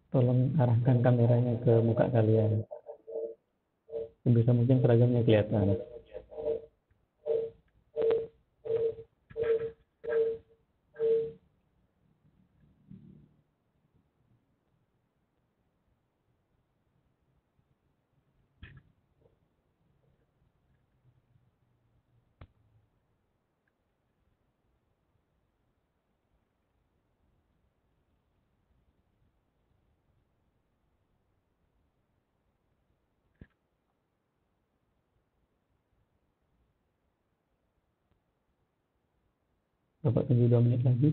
Tolong arahkan kameranya ke muka kalian. Sebisa mungkin seragamnya kelihatan. Bapak tunggu 2 menit lagi.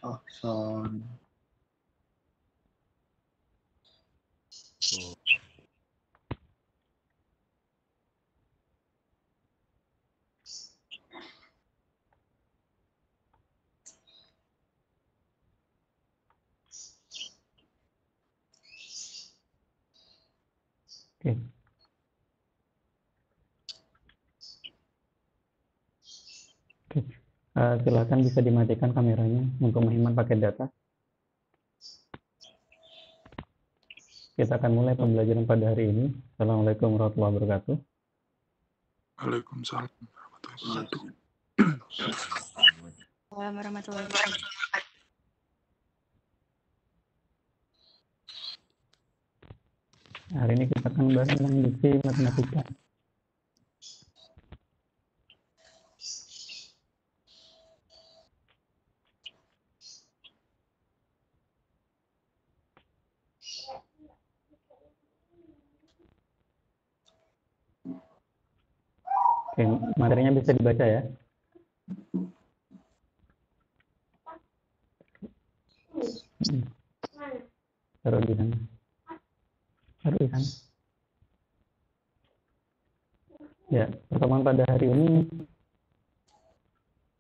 Oh, son. Oke. Oke. Silakan bisa dimatikan kameranya untuk menghemat paket data. Kita akan mulai pembelajaran pada hari ini. Assalamualaikum warahmatullahi wabarakatuh. Waalaikumsalam warahmatullahi wabarakatuh. Warahmatullahi wabarakatuh. Hari ini kita akan bahas tentang diksi matematika. Oke, materinya bisa dibaca ya. Taruh di sana. Taruh di sana. Ya, pertemuan pada hari ini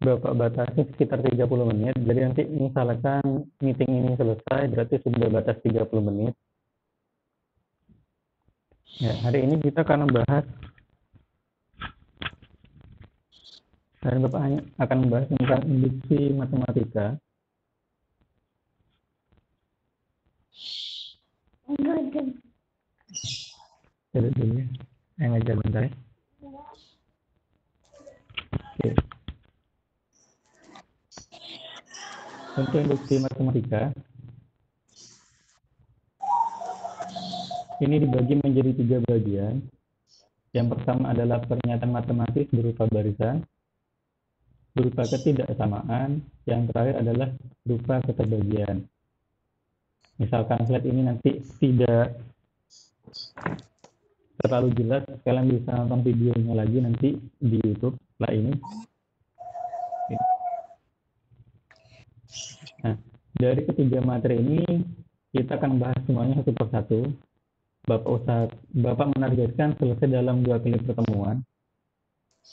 Bapak batasi sekitar 30 menit. Jadi nanti misalkan meeting ini selesai, berarti sudah batas 30 menit. Ya, hari ini kita akan membahas dan Bapak akan membahas tentang induksi matematika. Jadi dulu ya. Saya ngajar bentar ya. Untuk induksi matematika, ini dibagi menjadi 3 bagian. Yang pertama adalah pernyataan matematis berupa barisan, berupa ketidaksamaan, yang terakhir adalah berupa keterbagian. Misalkan slide ini nanti tidak terlalu jelas, kalian bisa nonton videonya lagi nanti di YouTube setelah ini. Nah, dari ketiga materi ini kita akan bahas semuanya satu persatu. Bapak menargetkan selesai dalam 2 kali pertemuan.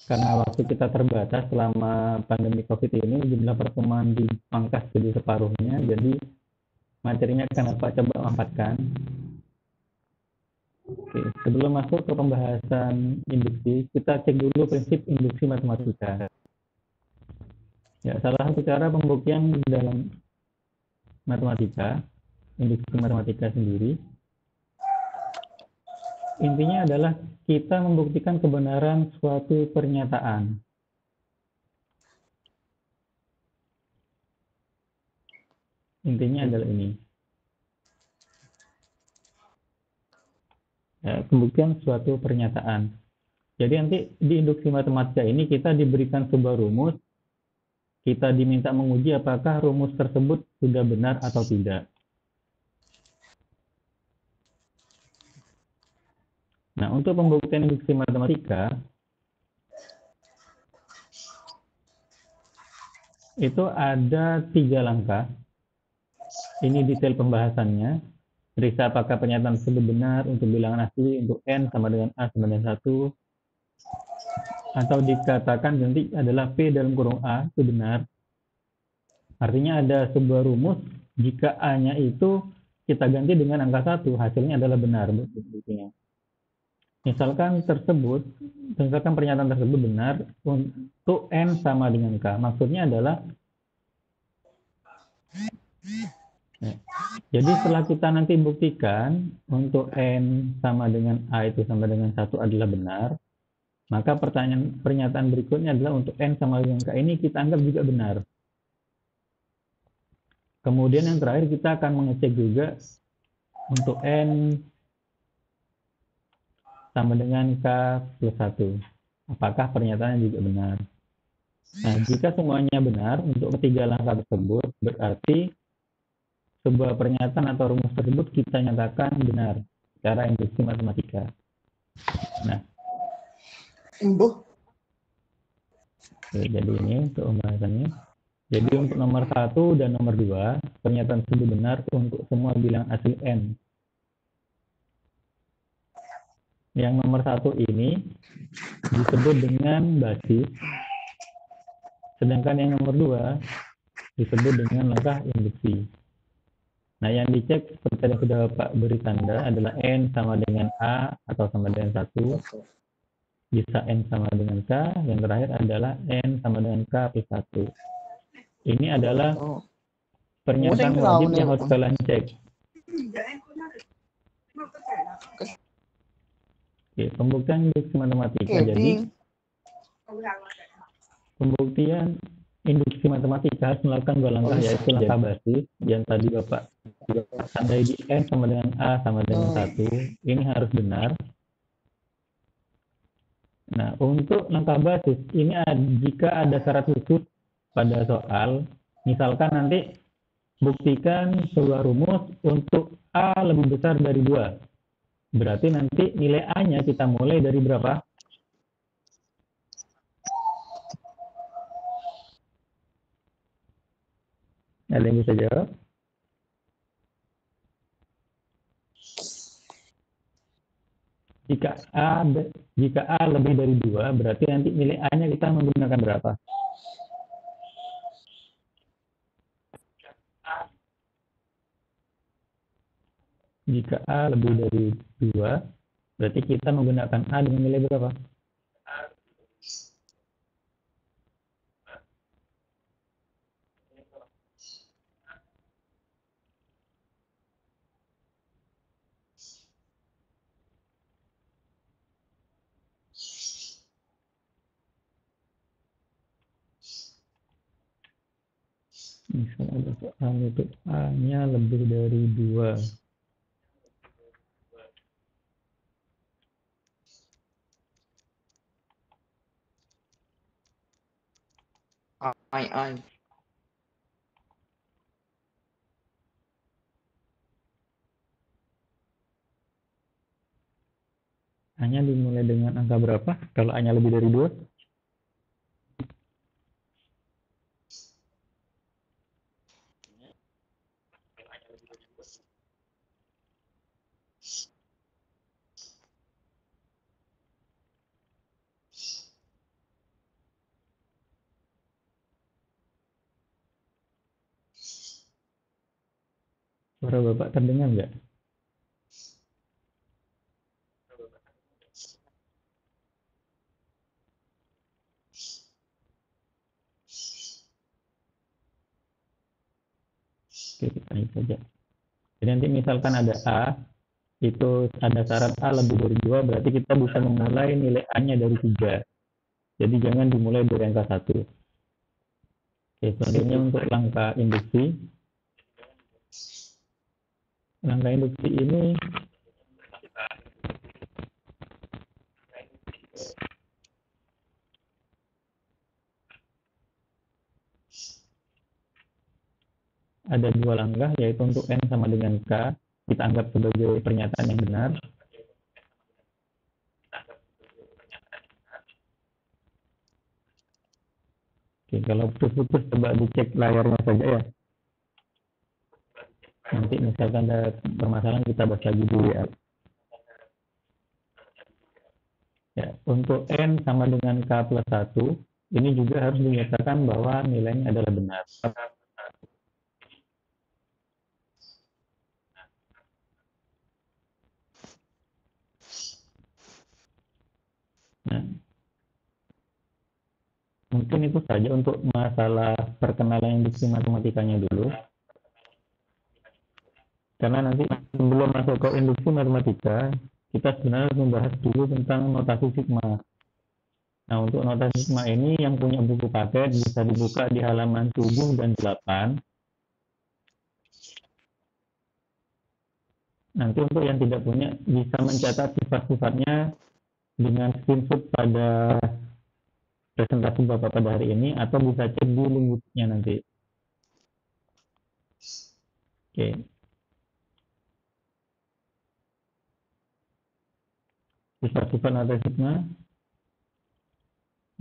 Karena waktu kita terbatas selama pandemi COVID ini, jumlah pertemuan dipangkas jadi separuhnya, jadi materinya akan Bapak coba manfaatkan. Oke, sebelum masuk ke pembahasan induksi, kita cek dulu prinsip induksi matematika. Ya, salah satu cara pembuktian dalam matematika, induksi matematika sendiri, intinya adalah kita membuktikan kebenaran suatu pernyataan. Intinya adalah ini. Ya, pembuktian suatu pernyataan. Jadi nanti di induksi matematika ini kita diberikan sebuah rumus, kita diminta menguji apakah rumus tersebut sudah benar atau tidak. Nah, untuk pembuktian induksi matematika, itu ada 3 langkah. Ini detail pembahasannya. Periksa apakah pernyataan tersebut benar untuk bilangan asli, untuk N sama dengan A sama dengan 1. Atau dikatakan nanti adalah P dalam kurung A itu benar. Artinya ada sebuah rumus, jika A-nya itu kita ganti dengan angka 1, hasilnya adalah benar. Buktinya. Misalkan pernyataan tersebut benar untuk N sama dengan K. Maksudnya adalah, jadi setelah kita nanti buktikan untuk N sama dengan A itu sama dengan 1 adalah benar, maka pernyataan berikutnya adalah untuk N sama dengan K ini kita anggap juga benar. Kemudian yang terakhir kita akan mengecek juga untuk N sama dengan K plus 1. Apakah pernyataannya juga benar? Nah, jika semuanya benar untuk ketiga langkah tersebut, berarti sebuah pernyataan atau rumus tersebut kita nyatakan benar secara induksi matematika. Nah, jadi ini untuk pembahasannya. Jadi untuk nomor 1 dan nomor 2, pernyataan tersebut benar untuk semua bilangan asli N. Yang nomor 1 ini disebut dengan basis, sedangkan yang nomor 2 disebut dengan langkah induksi. Nah, yang dicek seperti yang sudah Bapak beri tanda adalah N sama dengan A atau sama dengan 1, bisa N sama dengan K, yang terakhir adalah N sama dengan K plus 1. Ini adalah pernyataan wajib yang harus kalian cek. Oke, pembuktian induksi matematika. Jadi, pembuktian induksi matematika harus melakukan 2 langkah, yaitu langkah basis yang tadi Bapak tandai di N sama dengan A sama dengan 1. Ini harus benar. Nah, untuk langkah basis, ini jika ada syarat khusus pada soal, misalkan nanti buktikan sebuah rumus untuk A lebih besar dari 2. Berarti nanti nilai A-nya kita mulai dari berapa? Ada yang bisa jawab? Jika A lebih dari 2, berarti nanti nilai A-nya kita menggunakan berapa? Jika A lebih dari 2, berarti kita menggunakan A dengan nilai berapa? Misal ada soal itu A-nya lebih dari 2. Ai. A-nya dimulai dengan angka berapa? Kalau A-nya lebih dari 2? Suara Bapak terdengar nggak? Oke, kita ini saja. Jadi nanti misalkan ada A, itu ada syarat A lebih dari 2, berarti kita bisa memulai nilai A-nya dari 3. Jadi jangan dimulai dari angka 1. Oke, selanjutnya untuk langkah induksi. Langkah induksi ini ada 2 langkah, yaitu untuk N sama dengan K, kita anggap sebagai pernyataan yang benar. Oke, kalau putus-putus coba dicek layarnya saja ya. Nanti misalkan ada permasalahan kita bahas lagi dulu ya. Ya, untuk N sama dengan K plus 1, ini juga harus dinyatakan bahwa nilainya adalah benar. Nah, mungkin itu saja untuk masalah perkenalan induksi matematikanya dulu. Karena nanti sebelum masuk ke induksi matematika, kita sebenarnya harus membahas dulu tentang notasi sigma. Nah, untuk notasi sigma ini yang punya buku paket bisa dibuka di halaman 7 dan 8. Nanti untuk yang tidak punya bisa mencatat sifat-sifatnya dengan screenshot pada presentasi Bapak pada hari ini, atau bisa cek di link YouTube-nya nanti. Oke. Sifat-sifat notasi sigma.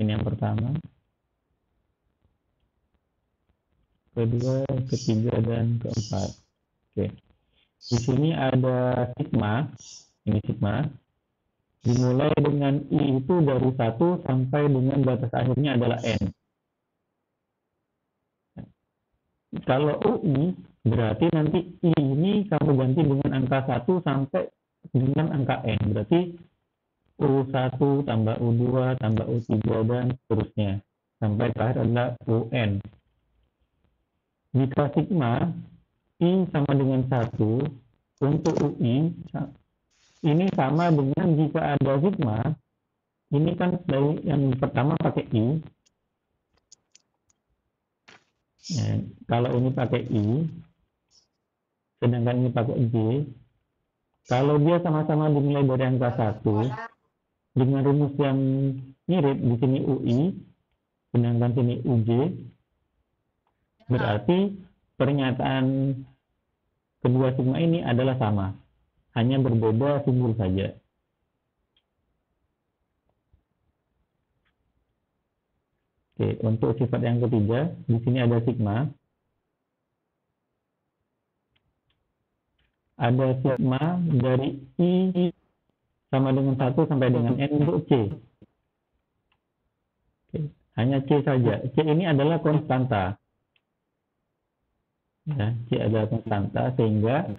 Ini yang pertama. Kedua, ketiga, dan keempat. Oke. Di sini ada sigma. Ini sigma. Dimulai dengan I itu dari 1 sampai dengan batas akhirnya adalah N. Kalau UI, berarti nanti I ini kamu ganti dengan angka 1 sampai dengan angka N. Berarti U1 tambah U2 tambah U3 dan seterusnya. Sampai terakhir adalah UN. Jika sigma I sama dengan 1 untuk UI, ini sama dengan jika ada sigma, ini kan dari yang pertama pakai I. Ya, kalau ini pakai I, sedangkan ini pakai J, kalau dia sama-sama dimulai dari angka 1, dengan rumus yang mirip, di sini UI, sedangkan sini UJ, berarti pernyataan kedua sigma ini adalah sama, hanya berbeda simbol saja. Oke, untuk sifat yang ketiga, di sini ada sigma. Ada sigma dari I sama dengan 1 sampai dengan N untuk C. Oke, hanya C saja. C ini adalah konstanta. Ya, C adalah konstanta, sehingga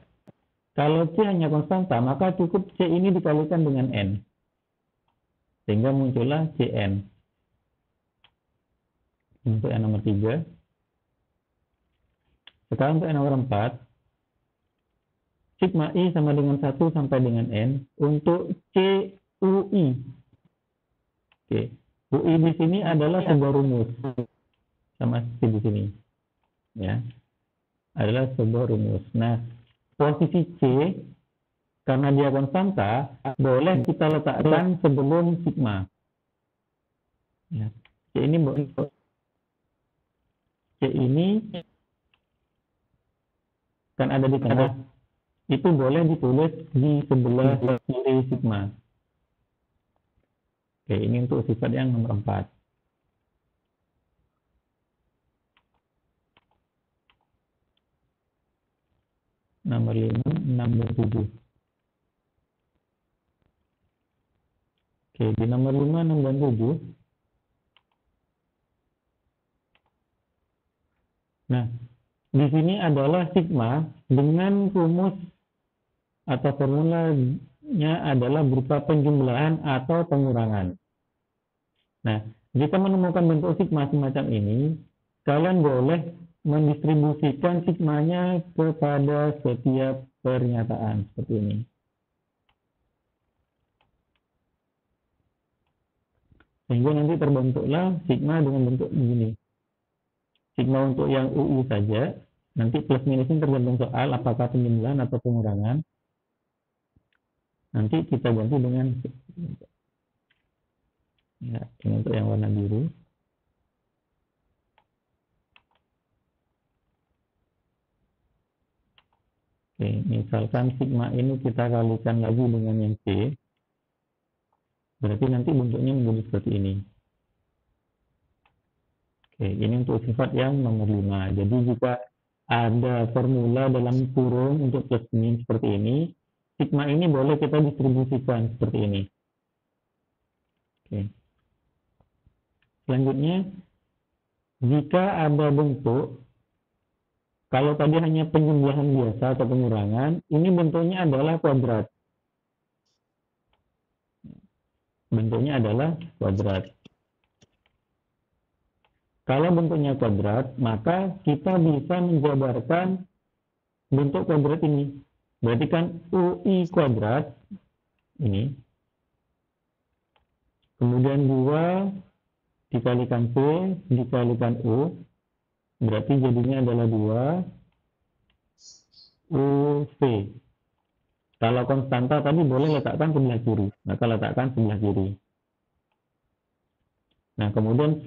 kalau C hanya konstanta, maka cukup C ini dikalikan dengan N. Sehingga muncullah Cn. Untuk yang nomor 3. Sekarang untuk yang nomor 4. Sigma I sama dengan 1 sampai dengan N untuk CUI. Oke. UI di sini adalah sebuah rumus. Sama seperti di sini. ya, adalah sebuah rumus. Nah, posisi C karena dia konstanta, boleh kita letakkan sebelum sigma. Ya. C ini kan ada di tengah, itu boleh ditulis di sebelah kiri sigma. Oke, ini untuk sifat yang nomor 4. Nomor 5, 6, dan 7. Oke, di nomor 5, 6, dan 7. Nah, di sini adalah sigma dengan rumus atau formulanya adalah berupa penjumlahan atau pengurangan. Nah, jika menemukan bentuk sigma semacam ini, kalian boleh mendistribusikan sigmanya kepada setiap pernyataan seperti ini. Sehingga nanti terbentuklah sigma dengan bentuk begini. Sigma untuk yang UI saja, nanti plus minus ini tergantung soal apakah penjumlahan atau pengurangan. Nanti kita ganti dengan ya, ini untuk yang warna biru. Oke, misalkan sigma ini kita kalikan lagi dengan yang C, berarti nanti bentuknya menjadi seperti ini. Oke, ini untuk sifat yang nomor 5. Jadi jika ada formula dalam kurung untuk plus min seperti ini, sigma ini boleh kita distribusikan seperti ini. Oke. Selanjutnya, jika ada bentuk, kalau tadi hanya penjumlahan biasa atau pengurangan, ini bentuknya adalah kuadrat. Bentuknya adalah kuadrat. Kalau bentuknya kuadrat, maka kita bisa menjabarkan bentuk kuadrat ini. Berarti kan UI kuadrat, ini. Kemudian 2 dikalikan C, dikalikan U. Berarti jadinya adalah 2 UV. Kalau konstanta tadi boleh letakkan sebelah kiri. Maka letakkan sebelah kiri. Nah, kemudian V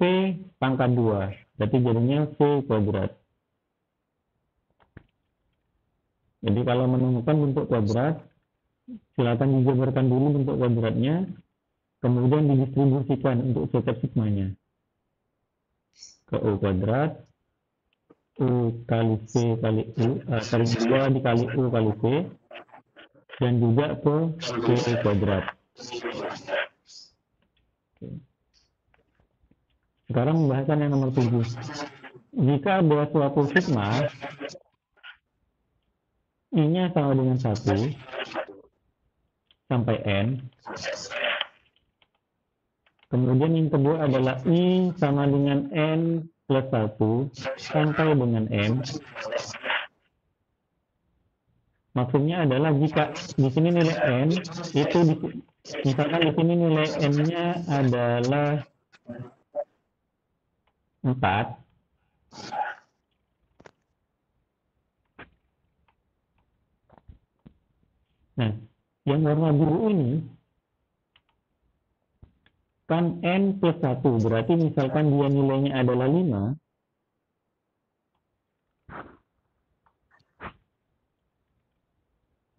pangkat 2. Berarti jadinya V kuadrat. Jadi kalau menemukan bentuk kuadrat, silakan dijabarkan dulu bentuk kuadratnya, kemudian didistribusikan untuk setiap sigmanya. Ke U kuadrat, U kali V kali U, kali 2 dikali U kali V, dan juga ke V kuadrat. Oke. Sekarang pembahasan yang nomor 7. Jika ada suatu sigma, I-nya sama dengan 1 sampai N. Kemudian yang kedua adalah I sama dengan N plus 1 sampai dengan N. Maksudnya adalah jika di sini nilai N, itu misalkan di sini nilai N-nya adalah 4. Nah, yang warna biru ini kan N plus 1, berarti misalkan dia nilainya adalah 5,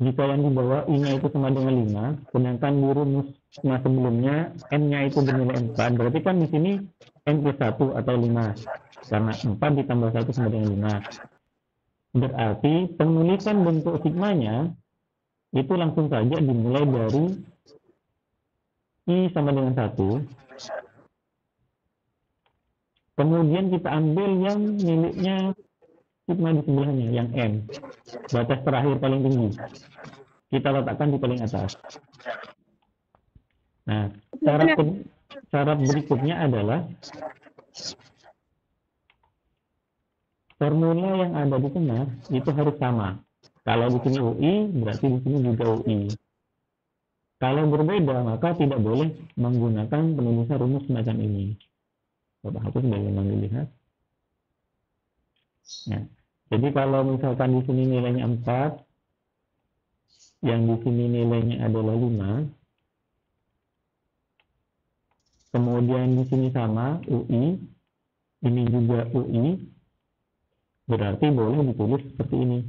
jika yang di bawah I-nya itu sama dengan 5, sedangkan di rumus sebelumnya N-nya itu bernilai 4, berarti kan di sini N plus 1 atau 5, karena 4 ditambah 1 sama dengan 5. Berarti penulisan bentuk sigmanya itu langsung saja dimulai dari I sama dengan 1. Kemudian kita ambil yang miliknya sigma di sebelahnya, yang M. Batas terakhir paling tinggi. Kita letakkan di paling atas. Nah, syarat berikutnya adalah formula yang ada di tengah itu harus sama. Kalau di sini UI, berarti di sini juga UI. Kalau berbeda, maka tidak boleh menggunakan penulisan rumus semacam ini. Bapak hapus bagaimana dilihat. Nah, jadi kalau misalkan di sini nilainya 4, yang di sini nilainya adalah 5, kemudian di sini sama UI, ini juga UI, berarti boleh ditulis seperti ini.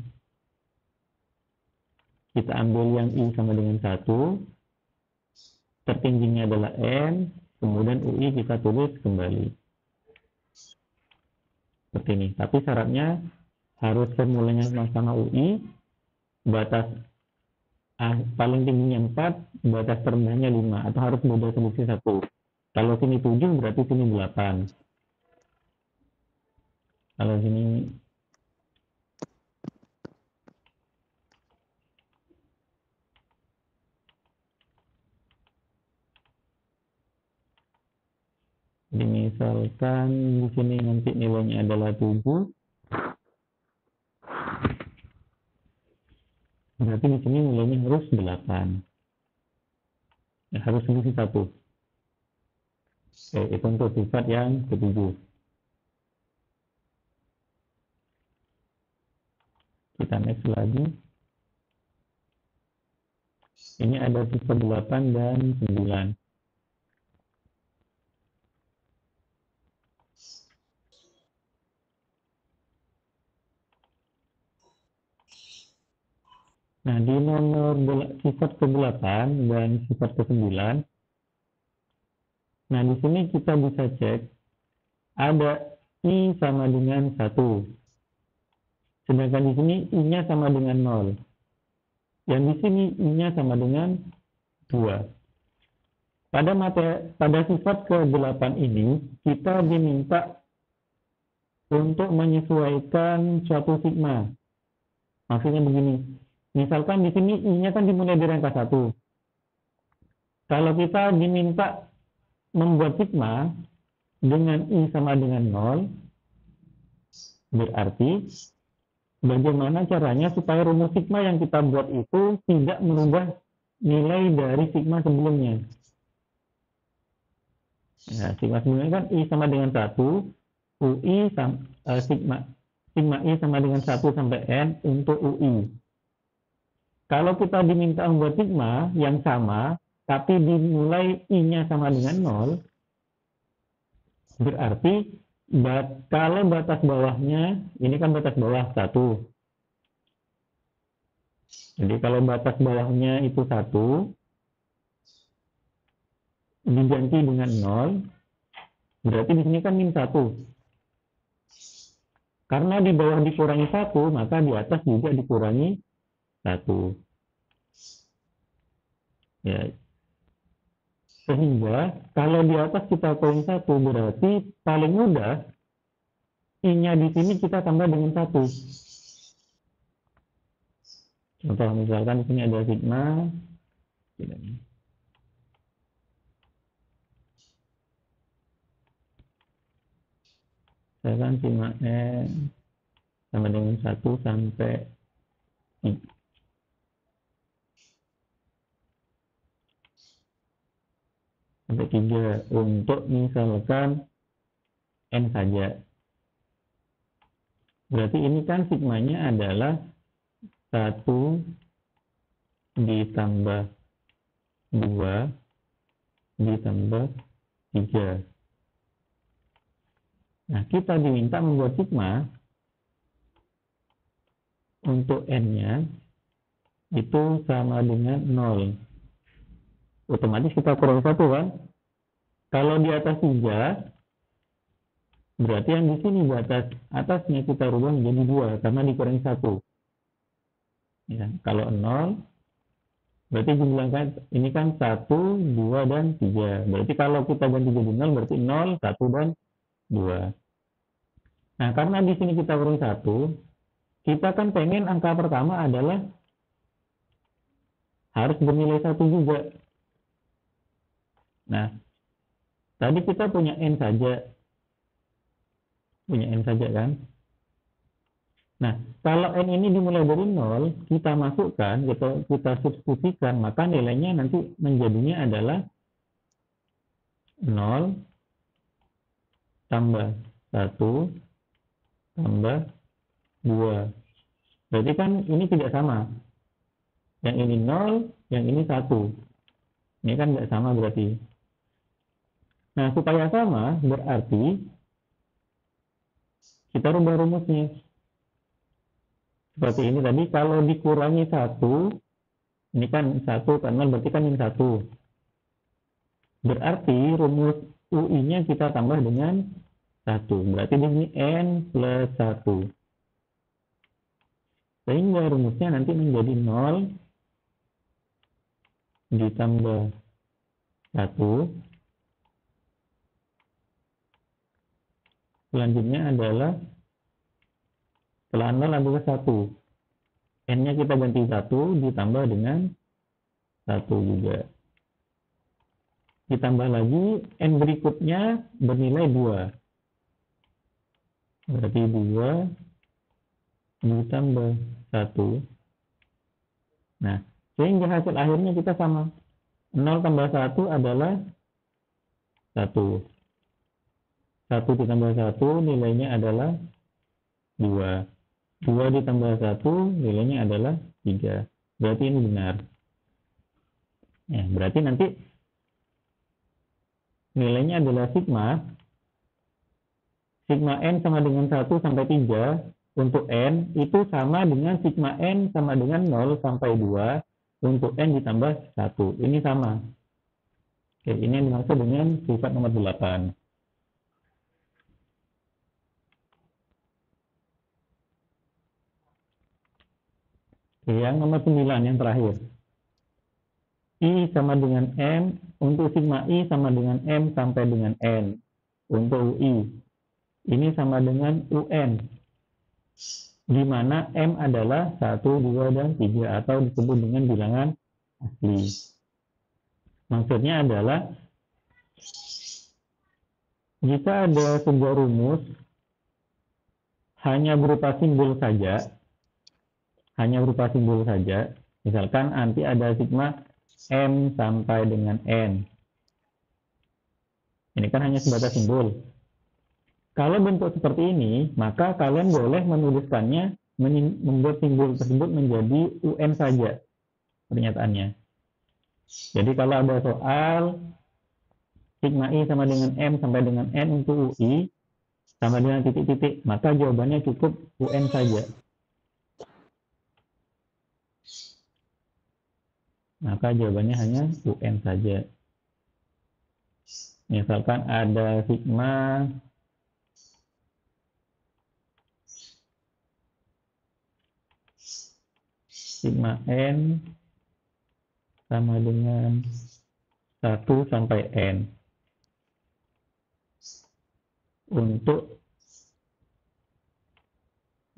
Kita ambil yang I sama dengan 1, tertingginya adalah N, kemudian UI kita tulis kembali. Seperti ini. Tapi syaratnya harus formulanya sama-sama UI, batas paling tingginya 4, batas terendahnya 5, atau harus beda solusi 1. Kalau sini 7, berarti sini 8. Kalau sini misalkan di sini nanti nilainya adalah 7, berarti di sini nilainya harus 8. Ya, harus solusi 1. Oke, itu untuk sifat yang ketujuh. Kita next lagi. Ini ada sifat 8 dan 9. Nah, di nomor sifat ke-8 dan sifat ke-9, nah di sini kita bisa cek ada I sama dengan 1. Sedangkan di sini I-nya sama dengan 0. Yang di sini I-nya sama dengan 2. Pada sifat ke-8 ini, kita diminta untuk menyesuaikan suatu sigma. Maksudnya begini, misalkan di sini I-nya kan dimulai dari angka 1. Kalau kita diminta membuat sigma dengan I sama dengan 0, berarti bagaimana caranya supaya rumus sigma yang kita buat itu tidak merubah nilai dari sigma sebelumnya. Nah, sigma sebelumnya kan I sama dengan 1, UI sigma I sama dengan 1 sampai N untuk UI. Kalau kita diminta membuat sigma yang sama, tapi dimulai I-nya sama dengan 0, berarti kalau batas bawahnya, ini kan batas bawah 1. Jadi kalau batas bawahnya itu 1, diganti dengan 0, berarti di sini kan min 1. Karena di bawah dikurangi 1, maka di atas juga dikurangi 1. Ya. Sehingga kalau di atas kita kurangi 1, berarti paling mudah I-nya di sini kita tambah dengan 1. Contoh misalkan di sini ada sigma. Misalkan sigma N sama dengan 1 sampai I. Sampai 3 untuk misalkan N saja. Berarti ini kan sigmanya adalah 1 ditambah 2 ditambah 3. Nah, kita diminta membuat sigma untuk N-nya itu sama dengan 0. Otomatis kita kurang 1 kan? Kalau di atas 3, berarti yang di sini batas atasnya kita rubah menjadi 2 karena dikurangi 1. Ya, kalau 0, berarti jumlahkan ini kan 1, 2, dan 3. Berarti kalau kita ganti jadi 0, berarti 0, 1, dan 2. Nah, karena di sini kita kurangi 1, kita kan pengen angka pertama adalah harus bernilai 1 juga. Nah, tadi kita punya N saja. Punya N saja kan? Nah, kalau N ini dimulai dari 0, kita masukkan, kita substitusikan, maka nilainya nanti menjadinya adalah 0 tambah 1 tambah 2. Berarti kan ini tidak sama. Yang ini 0, yang ini 1. Ini kan nggak sama berarti. Nah, supaya sama, berarti kita rubah rumusnya. Seperti ini tadi, kalau dikurangi 1, ini kan 1 kan 0, berarti kan ini 1. Berarti rumus UI-nya kita tambah dengan 1. Berarti ini N plus 1. Sehingga rumusnya nanti menjadi 0 ditambah 1. Selanjutnya adalah setelah 0 adalah 1. N-nya kita ganti 1 ditambah dengan 1 juga. Ditambah lagi N berikutnya bernilai 2. Berarti 2 ditambah 1. Nah, sehingga hasil akhirnya kita sama. 0 tambah 1 adalah 1. 1 ditambah 1 nilainya adalah 2. 2 ditambah 1 nilainya adalah 3. Berarti ini benar. Ya, berarti nanti nilainya adalah sigma N sama dengan 1 sampai 3 untuk N itu sama dengan sigma N sama dengan 0 sampai 2 untuk N ditambah 1. Ini sama. Oke, ini yang dimaksud dengan sifat nomor 8. Oke, yang nomor 9 yang terakhir. I sama dengan M untuk sigma I sama dengan M sampai dengan N untuk UI. Ini sama dengan UN, di mana M adalah 1, 2, dan 3 atau disebut dengan bilangan asli. Maksudnya adalah jika ada sebuah rumus hanya berupa simbol saja, misalkan nanti ada sigma M sampai dengan N. Ini kan hanya sebatas simbol. Kalau bentuk seperti ini, maka kalian boleh menuliskannya, membuat simbol tersebut menjadi UN saja pernyataannya. Jadi kalau ada soal sigma I sama dengan M sampai dengan N untuk UI sama dengan titik-titik, maka jawabannya cukup UN saja. Maka jawabannya hanya UN saja. Misalkan ada sigma N sama dengan 1 sampai N untuk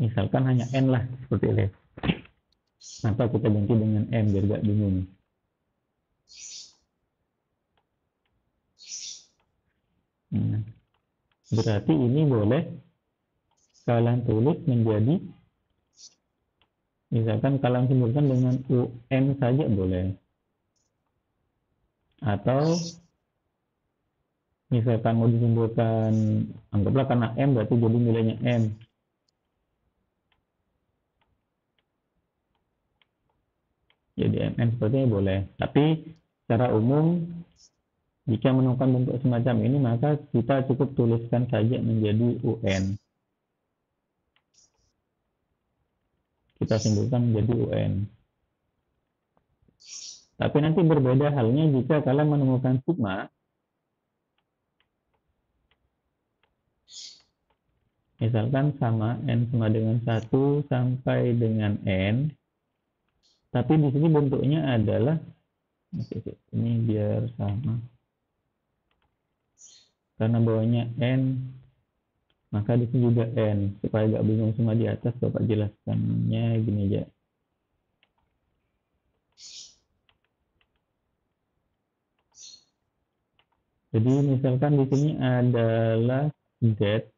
misalkan hanya N lah seperti ini. Maka kita ganti dengan M biar gak bingung. Nah, berarti ini boleh kalian tulis menjadi misalkan kalian simbolkan dengan UN saja boleh. Atau misalkan mau disimbolkan, anggaplah karena M berarti jadi nilainya M. Jadi MN sepertinya boleh. Tapi secara umum jika menemukan bentuk semacam ini maka kita cukup tuliskan saja menjadi UN. Kita simbolkan menjadi UN. Tapi nanti berbeda halnya jika kalian menemukan sigma. Misalkan sama N sama dengan 1 sampai dengan N. Tapi di sini bentuknya adalah, ini biar sama. Karena bawahnya N, maka di sini juga N. Supaya gak bingung semua di atas, Bapak jelaskannya gini aja. Jadi misalkan di sini adalah Z,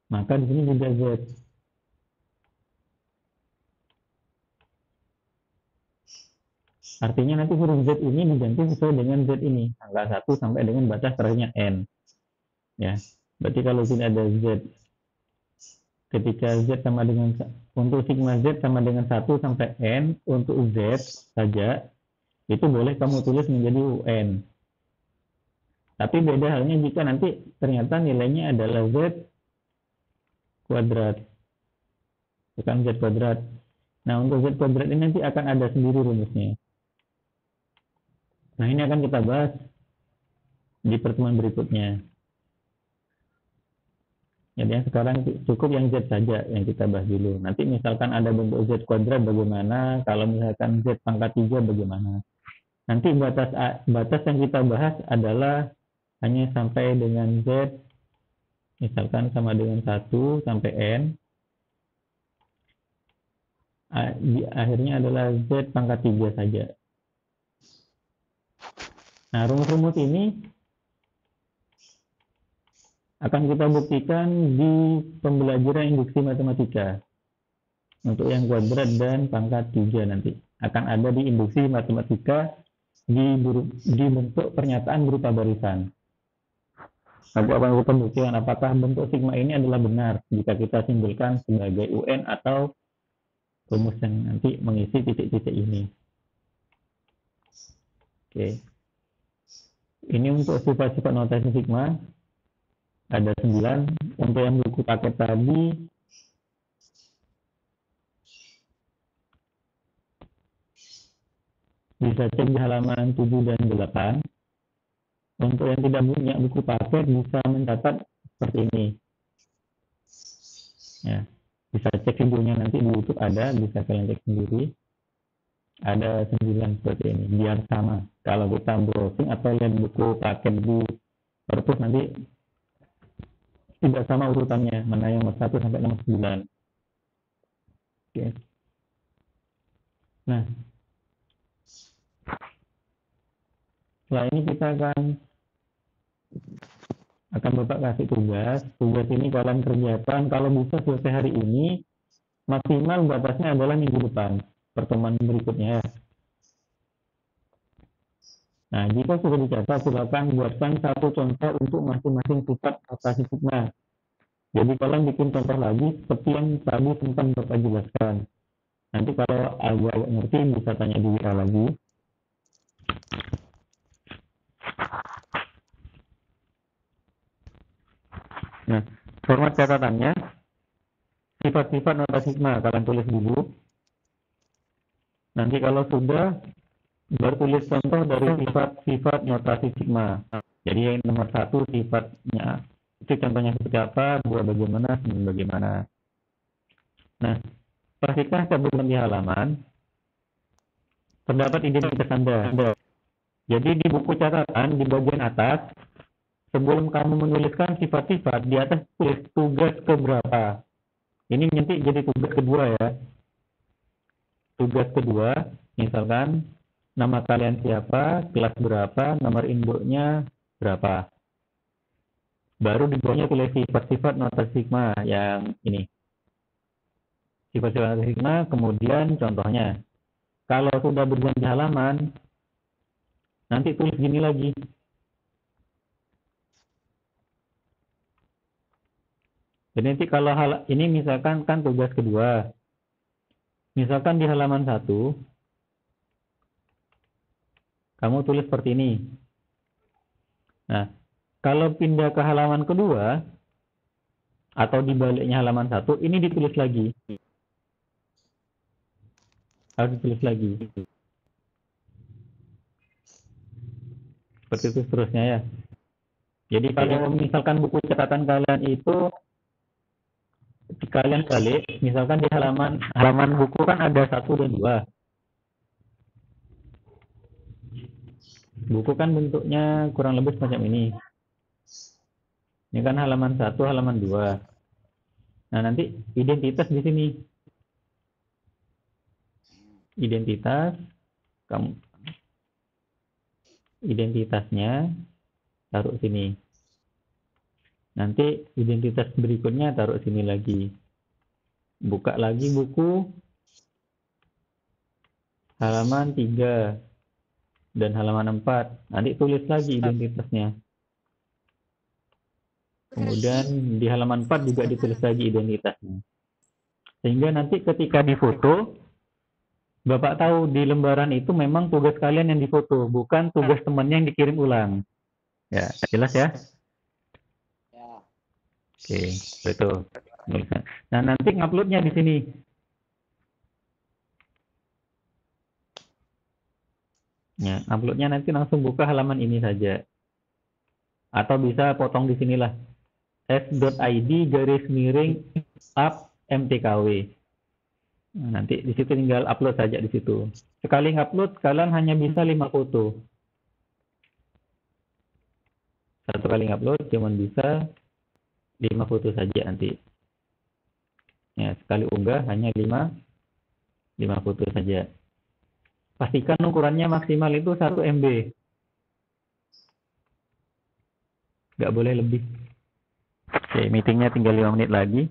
maka di sini juga Z. Artinya nanti huruf Z ini diganti sesuai dengan Z ini, angka 1 sampai dengan batas terakhirnya N. Ya, berarti kalau sini ada Z Ketika Z sama dengan, untuk sigma Z sama dengan 1 sampai N, untuk Z saja, itu boleh kamu tulis menjadi UN. Tapi beda halnya jika nanti ternyata nilainya adalah Z kuadrat, bukan Z kuadrat. Nah, untuk Z kuadrat ini nanti akan ada sendiri rumusnya. Nah, ini akan kita bahas di pertemuan berikutnya. Jadi yang sekarang cukup yang Z saja yang kita bahas dulu. Nanti misalkan ada bentuk Z kuadrat bagaimana, kalau misalkan Z pangkat 3 bagaimana. Nanti batas yang kita bahas adalah hanya sampai dengan Z, misalkan sama dengan 1 sampai N. Di akhirnya adalah Z pangkat 3 saja. Nah, rumus-rumus ini akan kita buktikan di pembelajaran induksi matematika. Untuk yang kuadrat dan pangkat 3 nanti. Akan ada di induksi matematika di bentuk pernyataan berupa barisan. Nanti akan kita buktikan apakah bentuk sigma ini adalah benar jika kita simpulkan sebagai UN atau rumus yang nanti mengisi titik-titik ini. Oke. Ini untuk sifat-sifat notasi sigma. Ada 9. Untuk yang buku paket tadi, bisa cek di halaman 7 dan 8. Untuk yang tidak punya buku paket, bisa mencatat seperti ini. Ya, bisa cek videonya nanti di YouTube ada, bisa kalian cek sendiri. Ada 9 seperti ini, biar sama. Kalau kita browsing atau lihat buku paket di perpus nanti tidak sama urutannya, mana yang nomor 1 sampai nomor 9. Oke. Nah, setelah ini kita akan Bapak kasih tugas. Tugas ini kalian kerjakan, kalau bisa selesai hari ini, maksimal batasnya adalah minggu depan, pertemuan berikutnya. Nah, jika sudah dicatat, silakan buatkan satu contoh untuk masing-masing sifat notasi sigma. Jadi kalian bikin contoh lagi seperti yang tadi sempat Bapak jelaskan. Nanti kalau agak ngerti bisa tanya di WA lagi. Nah, format catatannya, sifat-sifat notasi sigma kalian tulis dulu. Nanti kalau sudah, baru tulis contoh dari sifat-sifat notasi sigma. Jadi yang nomor 1 sifatnya, itu contohnya seperti apa, 2 bagaimana, 9 bagaimana. Nah, perhatikan sebelum di halaman, terdapat identitas Anda. Jadi di buku catatan, di bagian atas, sebelum kamu menuliskan sifat-sifat, di atas tulis tugas keberapa. Ini nanti jadi tugas kedua ya. Tugas kedua, misalkan nama kalian siapa, kelas berapa, nomor induknya berapa. Baru di bawahnya tulis sifat-sifat notasi sigma yang ini. Sifat-sifat notasi sigma, kemudian contohnya. Kalau sudah berganti halaman, nanti tulis gini lagi. Jadi nanti kalau ini misalkan kan tugas kedua. Misalkan di halaman 1, kamu tulis seperti ini. Nah, kalau pindah ke halaman kedua, atau di baliknya halaman 1, ini ditulis lagi. Harus ditulis lagi. Seperti itu seterusnya ya. Jadi kalau misalkan buku catatan kalian itu, kalian balik, misalkan di halaman buku kan ada 1 dan 2. Buku kan bentuknya kurang lebih semacam ini. Ini kan halaman 1, halaman 2. Nah, nanti identitas di sini. Identitasnya taruh sini. Nanti identitas berikutnya taruh sini lagi. Buka lagi buku halaman 3 dan halaman 4. Nanti tulis lagi identitasnya. Kemudian di halaman 4 juga ditulis lagi identitasnya. Sehingga nanti ketika difoto, Bapak tahu di lembaran itu memang tugas kalian yang difoto, bukan tugas temannya yang dikirim ulang. Ya, jelas ya? Ya. Oke, betul. Nah, nanti nguploadnya di sini. Ya, uploadnya nanti langsung buka halaman ini saja. Atau bisa potong di sinilah. s.id/up mtkw. Nah, nanti di situ tinggal upload saja di situ. Sekali ngupload, kalian hanya bisa 5 foto. Satu kali ngupload cuma bisa 5 foto saja nanti. Ya, sekali unggah hanya 5 foto saja. Pastikan ukurannya maksimal itu 1 MB. Nggak boleh lebih. Oke, meetingnya tinggal 5 menit lagi.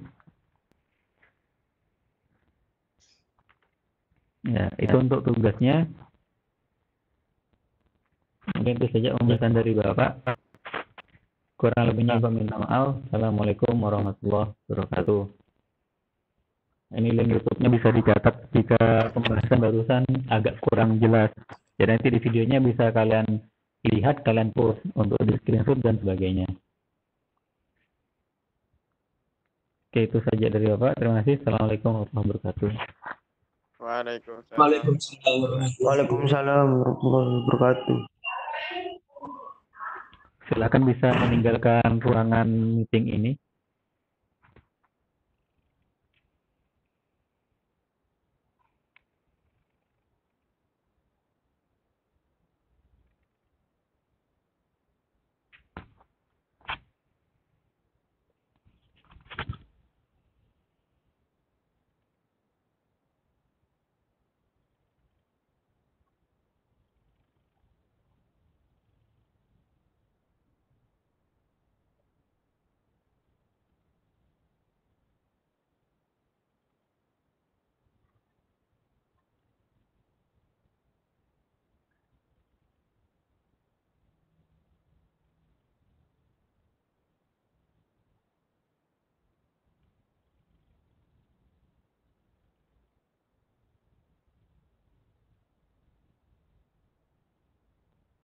Ya, itu untuk tugasnya. Mungkin itu saja pembahasan dari Bapak. Kurang lebihnya Bapak minta maaf. Assalamualaikum warahmatullahi wabarakatuh. Ini link YouTube-nya bisa dicatat jika pembahasan barusan agak kurang jelas. Jadi nanti di videonya bisa kalian lihat, kalian post untuk di screenshot dan sebagainya. Oke, itu saja dari Bapak. Terima kasih. Assalamualaikum warahmatullahi wabarakatuh. Waalaikumsalam warahmatullahi wabarakatuh. Silakan bisa meninggalkan ruangan meeting ini.